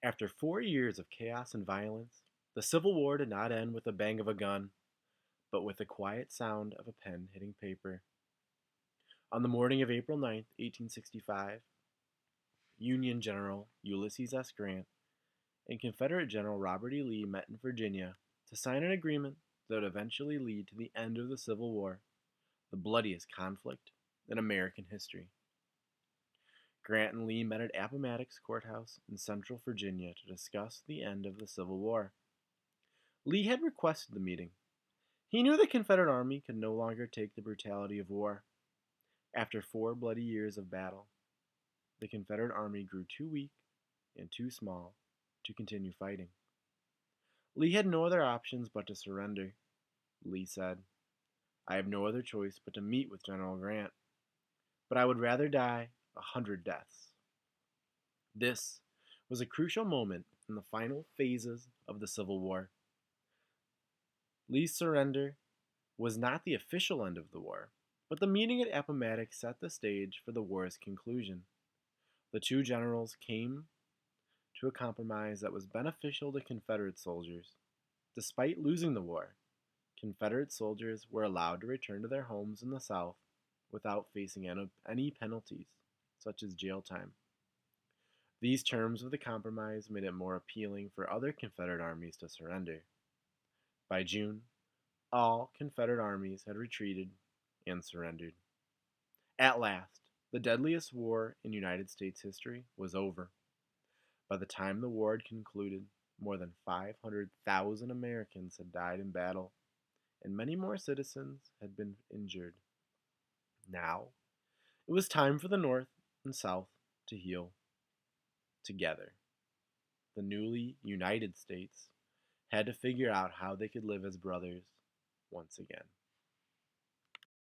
After 4 years of chaos and violence, the Civil War did not end with the bang of a gun, but with the quiet sound of a pen hitting paper. On the morning of April 9th, 1865, Union General Ulysses S. Grant and Confederate General Robert E. Lee met in Virginia to sign an agreement that would eventually lead to the end of the Civil War, the bloodiest conflict in American history. Grant and Lee met at Appomattox Courthouse in central Virginia to discuss the end of the Civil War. Lee had requested the meeting. He knew the Confederate Army could no longer take the brutality of war. After 4 bloody years of battle, the Confederate Army grew too weak and too small to continue fighting. Lee had no other options but to surrender. Lee said, "I have no other choice but to meet with General Grant, but I would rather die 100 deaths." This was a crucial moment in the final phases of the Civil War. Lee's surrender was not the official end of the war, but the meeting at Appomattox set the stage for the war's conclusion. The two generals came to a compromise that was beneficial to Confederate soldiers. Despite losing the war, Confederate soldiers were allowed to return to their homes in the South without facing any penalties, such as jail time. These terms of the compromise made it more appealing for other Confederate armies to surrender. By June, all Confederate armies had retreated and surrendered. At last, the deadliest war in United States history was over. By the time the war had concluded, more than 500,000 Americans had died in battle, and many more citizens had been injured. Now, it was time for the North and South to heal together. The newly united states had to figure out how they could live as brothers once again.